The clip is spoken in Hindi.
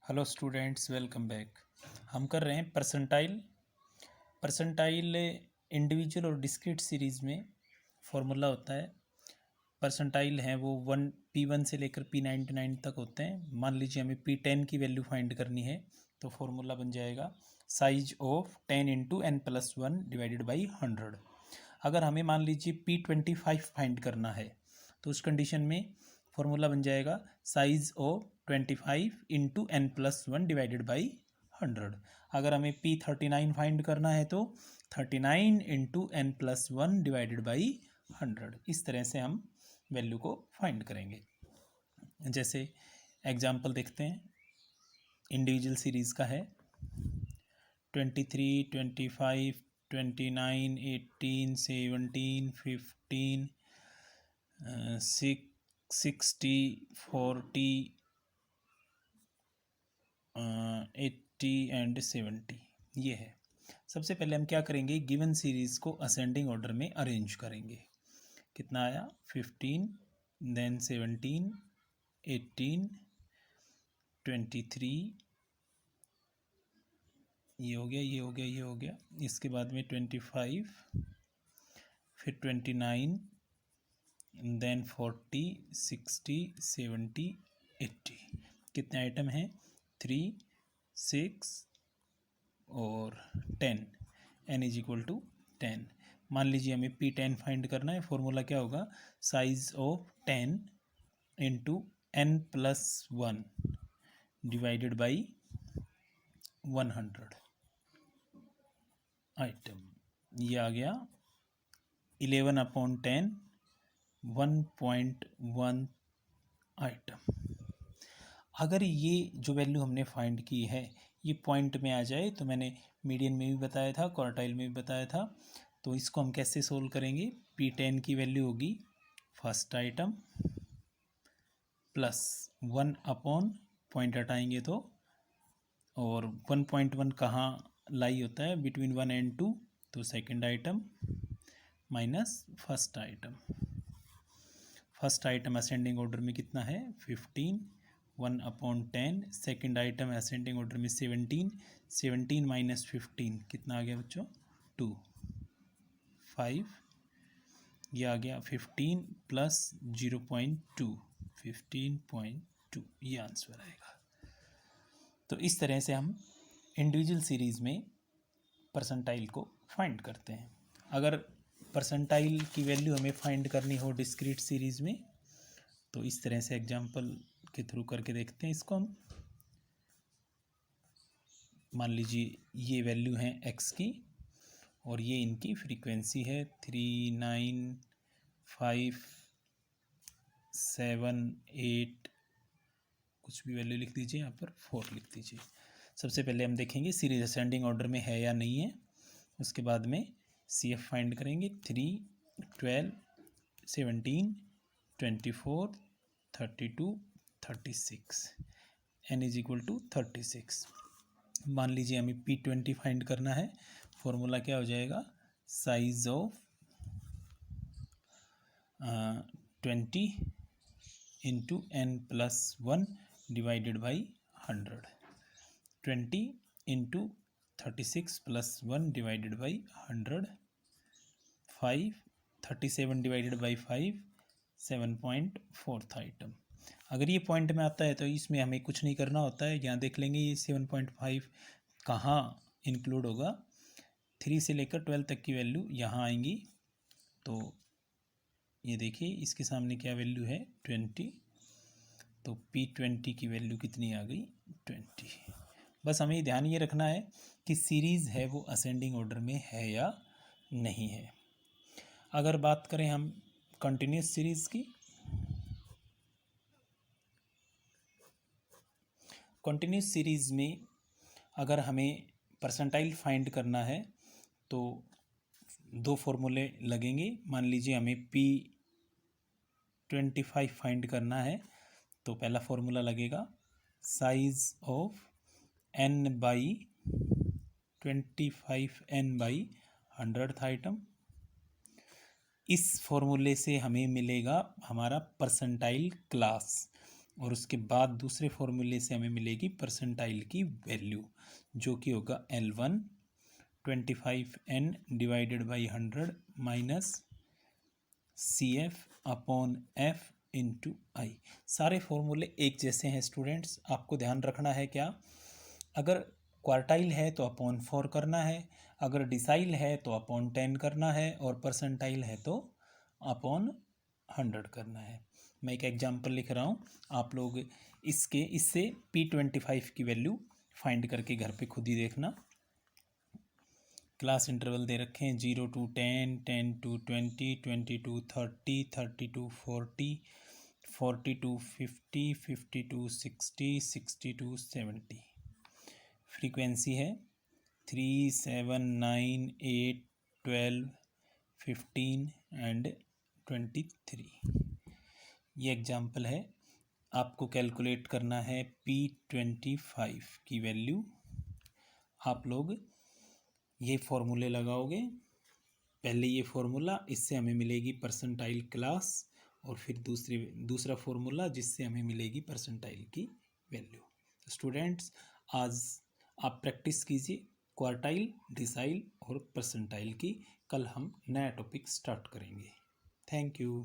Hello students, welcome back. हम कर रहे हैं परसेंटाइल इंडिविजुअल और डिस्क्रीट सीरीज़ में फॉर्मूला होता है। परसेंटाइल हैं वो P1 से लेकर P99 तक होते हैं। मान लीजिए हमें P10 की वैल्यू फाइंड करनी है तो फॉर्मूला बन जाएगा size of 10 into n+1 divided by 100। अगर हमें मान लीजिए P25 फाइंड करना है तो उस कंडीशन में फॉर्मूला बन जाएगा size of 25 into n+1 divided by 100। अगर हमें P39 फाइंड करना है तो 39 इंटू n+1 डिवाइडेड बाई 100। इस तरह से हम वैल्यू को फाइंड करेंगे। जैसे एग्जांपल देखते हैं, इंडिविजुअल सीरीज़ का है 23, 25, 29, 18, 17, 15, 60, 40, 80 एंड 70 ये है। सबसे पहले हम क्या करेंगे, गिवन सीरीज़ को असेंडिंग ऑर्डर में अरेंज करेंगे। कितना आया 15, देन 17, 18, 23, ये हो गया, ये हो गया, ये हो गया। इसके बाद में 25, फिर 29, देन 40, 60, 70, 80। कितने आइटम हैं? 3, 6 और 10। n is equal to 10। मान लीजिए हमें P10 फाइंड करना है। फॉर्मूला क्या होगा? Size of 10 into n+1 divided by 100 item. ये आ गया 11/10, 1.1 आइटम। अगर ये जो वैल्यू हमने फाइंड की है ये पॉइंट में आ जाए तो मैंने मीडियन में भी बताया था, क्वार्टाइल में भी बताया था, तो इसको हम कैसे सोल्व करेंगे? P10 की वैल्यू होगी फर्स्ट आइटम प्लस 1/, पॉइंट हटाएंगे तो, और 1.1 कहाँ लाई होता है? बिटवीन 1 and 2, तो second item minus first item. First item ascending order में कितना है? 15, 1/10। सेकेंड आइटम असेंडिंग ऑर्डर में 17, 17 माइनस 15 कितना आ गया बच्चों? 2, 5। ये आ गया 15 प्लस 0.2, 15.2, ये आंसर आएगा। तो इस तरह से हम इंडिविजुअल सीरीज़ में परसेंटाइल को फाइंड करते हैं। अगर परसेंटाइल की वैल्यू हमें फाइंड करनी हो डिस्क्रीट सीरीज़ में तो इस तरह से एग्जांपल के थ्रू करके देखते हैं इसको हम। मान लीजिए ये वैल्यू है x की और ये इनकी फ्रीक्वेंसी है 3, 9, 5, 7, 8, कुछ भी वैल्यू लिख दीजिए, यहाँ पर 4 लिख दीजिए। सबसे पहले हम देखेंगे सीरीज असेंडिंग ऑर्डर में है या नहीं है। उसके बाद में CF फाइंड करेंगे। 3, 12, 17, 24, 32, 36, n इज इक्वल टू 36। मान लीजिए हमें P20 फाइंड करना है। फॉर्मूला क्या हो जाएगा? Size of 20 into n+1 divided by 100। 20 into 36 plus 1 divided by 100। 5, 37 divided by 5, 7.4 item. अगर ये पॉइंट में आता है तो इसमें हमें कुछ नहीं करना होता है। यहाँ देख लेंगे ये 7.5 कहाँ इंक्लूड होगा। 3 से लेकर 12 तक की वैल्यू यहाँ आएंगी। तो ये देखिए इसके सामने क्या वैल्यू है? 20। तो P20 की वैल्यू कितनी आ गई? 20। बस हमें ध्यान ये रखना है कि सीरीज़ है वो असेंडिंग ऑर्डर में है या नहीं है। अगर बात करें हम कंटिन्यूस सीरीज़ की, कंटिन्यूस सीरीज़ में अगर हमें परसेंटाइल फाइंड करना है तो दो फॉर्मूले लगेंगे। मान लीजिए हमें P25 फाइंड करना है तो पहला फॉर्मूला लगेगा size of n/25 n/100th item. इस फॉर्मूले से हमें मिलेगा हमारा परसेंटाइल क्लास। और उसके बाद दूसरे फॉर्मूले से हमें मिलेगी परसेंटाइल की वैल्यू, जो कि होगा L1 25n divided by 100 minus CF upon F into I. सारे फॉर्मूले एक जैसे हैं स्टूडेंट्स, आपको ध्यान रखना है क्या, अगर क्वार्टाइल है तो अपॉन 4 करना है, अगर डिसाइल है तो अपॉन 10 करना है, और परसेंटाइल है तो अपॉन 100 करना है। मैं एक एग्जांपल लिख रहा हूँ, आप लोग इससे P25 की वैल्यू फाइंड करके घर पे खुद ही देखना। क्लास इंटरवल दे रखे हैं 0 to 10, 10 to 20, 20 to 30, 30 to 40, 40 to 50, 50 to 60, 60 to 70। Frequency है 3, 7, 9, 8, 12, 15 एंड 23। ये एग्जाम्पल है, आपको कैलकुलेट करना है P25 की वैल्यू। आप लोग ये फॉर्मूले लगाओगे, पहले ये फॉर्मूला, इससे हमें मिलेगी परसेंटाइल क्लास, और फिर दूसरा फॉर्मूला जिससे हमें मिलेगी परसेंटाइल की वैल्यू। स्टूडेंट्स, आज आप प्रैक्टिस कीजिए क्वार्टाइल, डिसाइल और परसेंटाइल की। कल हम नया टॉपिक स्टार्ट करेंगे। Thank you.